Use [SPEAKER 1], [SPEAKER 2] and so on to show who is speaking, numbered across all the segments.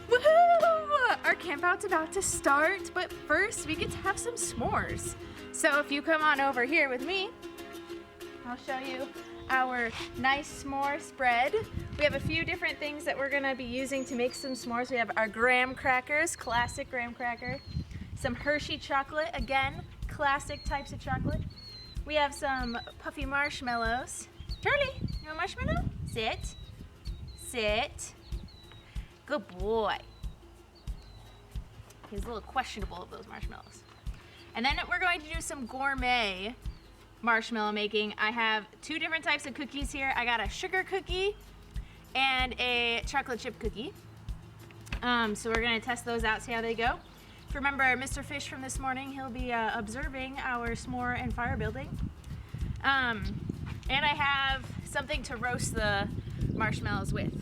[SPEAKER 1] Woohoo! Our camp out's about to start, but first we get to have some s'mores. So if you come on over here with me, I'll show you our nice s'more spread. We have a few different things that we're gonna be using to make some s'mores. We have our graham crackers, classic graham cracker. Some Hershey chocolate, again, classic types of chocolate. We have some puffy marshmallows. Charlie, you want a marshmallow? Sit. Sit. Good boy. He's a little questionable of those marshmallows. And then we're going to do some gourmet marshmallow making. I have two different types of cookies here. I got a sugar cookie and a chocolate chip cookie. So we're gonna test those out, see how they go. If you remember Mr. Fish from this morning, he'll be observing our s'more and fire building. And I have something to roast the marshmallows with.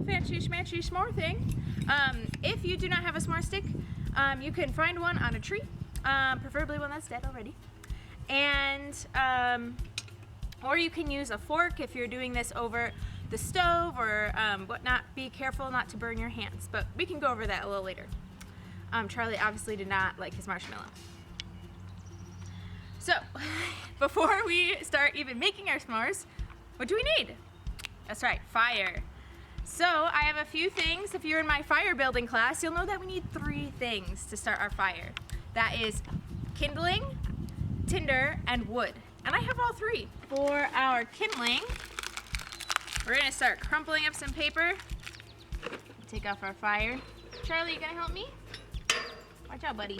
[SPEAKER 1] Fancy schmancy s'more thing. If you do not have a s'more stick, you can find one on a tree, preferably one that's dead already. And, or you can use a fork if you're doing this over the stove or whatnot. Be careful not to burn your hands, but we can go over that a little later. Charlie obviously did not like his marshmallow. So, before we start even making our s'mores, what do we need? That's right, fire. So, I have a few things. If you're in my fire building class, you'll know that we need 3 things to start our fire. That is kindling, tinder, and wood. And I have all 3. For our kindling, we're gonna start crumpling up some paper. Take off our fire. Charlie, you gonna help me? Watch out, buddy.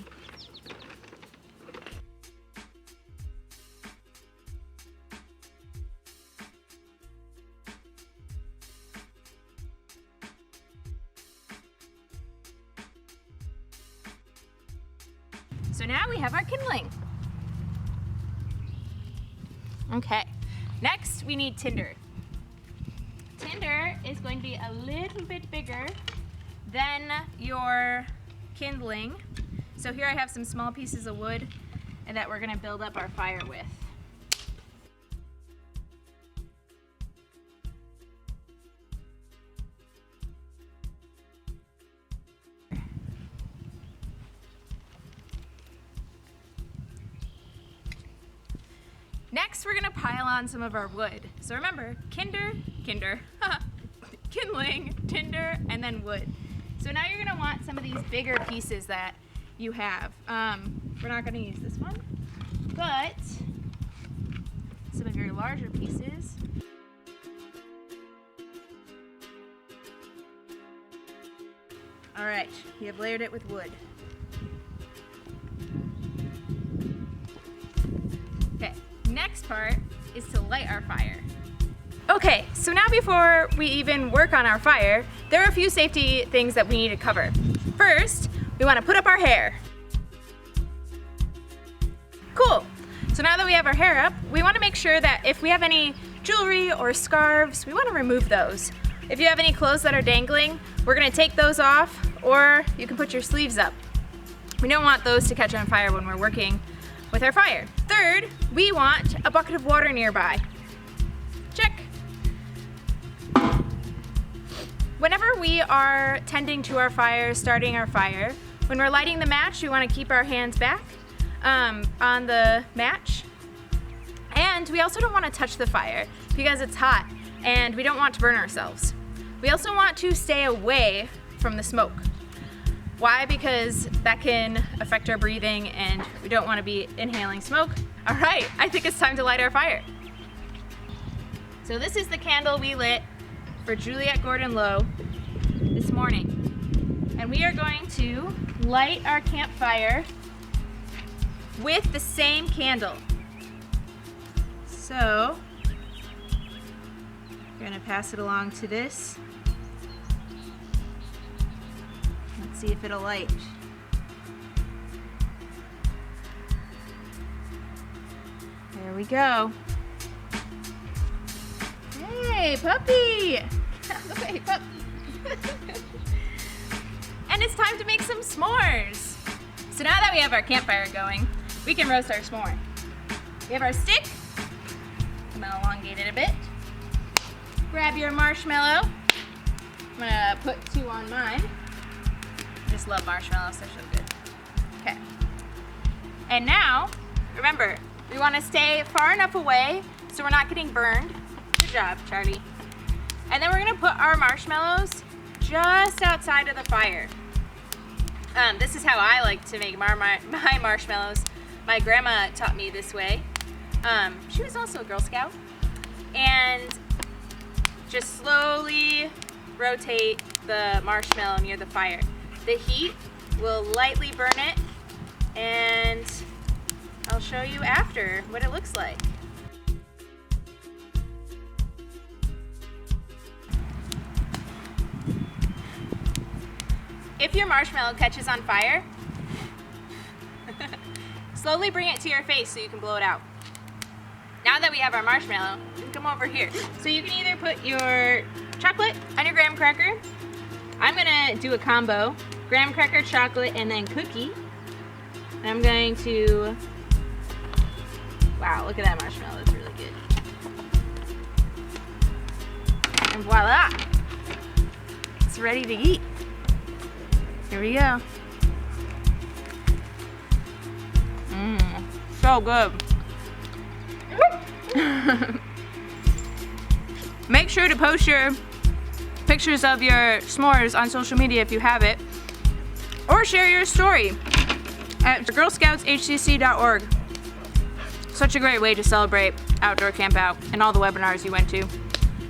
[SPEAKER 1] So now we have our kindling. Okay, next we need tinder. Tinder is going to be a little bit bigger than your kindling. So here I have some small pieces of wood and that we're gonna build up our fire with. Next, we're gonna pile on some of our wood. So remember, kindling, tinder, and then wood. So now you're gonna want some of these bigger pieces that you have. We're not gonna use this one, but some of your larger pieces. All right, you have layered it with wood. Okay. Next part is to light our fire. Okay, so now before we even work on our fire, there are a few safety things that we need to cover. First, we want to put up our hair. Cool. So now that we have our hair up, we want to make sure that if we have any jewelry or scarves, we want to remove those. If you have any clothes that are dangling, we're going to take those off, or you can put your sleeves up. We don't want those to catch on fire when we're working with our fire. Third, we want a bucket of water nearby. Check. Whenever we are tending to our fire, starting our fire, when we're lighting the match, we want to keep our hands back on the match. And we also don't want to touch the fire because it's hot and we don't want to burn ourselves. We also want to stay away from the smoke. Why? Because that can affect our breathing and we don't want to be inhaling smoke. All right, I think it's time to light our fire. So this is the candle we lit for Juliet Gordon Lowe this morning. And we are going to light our campfire with the same candle. So, we're gonna pass it along to this. Let's see if it'll light. There we go. Hey, puppy! Get out of the way, pup. And it's time to make some s'mores. So now that we have our campfire going, we can roast our s'more. We have our stick. I'm gonna elongate it a bit. Grab your marshmallow. I'm gonna put 2 on mine. I just love marshmallows, they're so good. Okay. And now, remember, we wanna stay far enough away so we're not getting burned. Good job, Charlie. And then we're gonna put our marshmallows just outside of the fire. This is how I like to make my marshmallows. My grandma taught me this way. She was also a Girl Scout. And just slowly rotate the marshmallow near the fire. The heat will lightly burn it, and I'll show you after what it looks like. If your marshmallow catches on fire, slowly bring it to your face so you can blow it out. Now that we have our marshmallow, you can come over here. So you can either put your chocolate on your graham cracker. I'm gonna do a combo, graham cracker, chocolate, and then cookie. And I'm going to, wow, look at that marshmallow, it's really good. And voila, it's ready to eat. Here we go. So good. Make sure to post your pictures of your s'mores on social media if you have it, or share your story at girlscoutshcc.org. Such a great way to celebrate outdoor camp out and all the webinars you went to.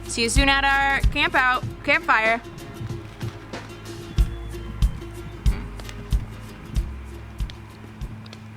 [SPEAKER 1] See you soon at our campfire.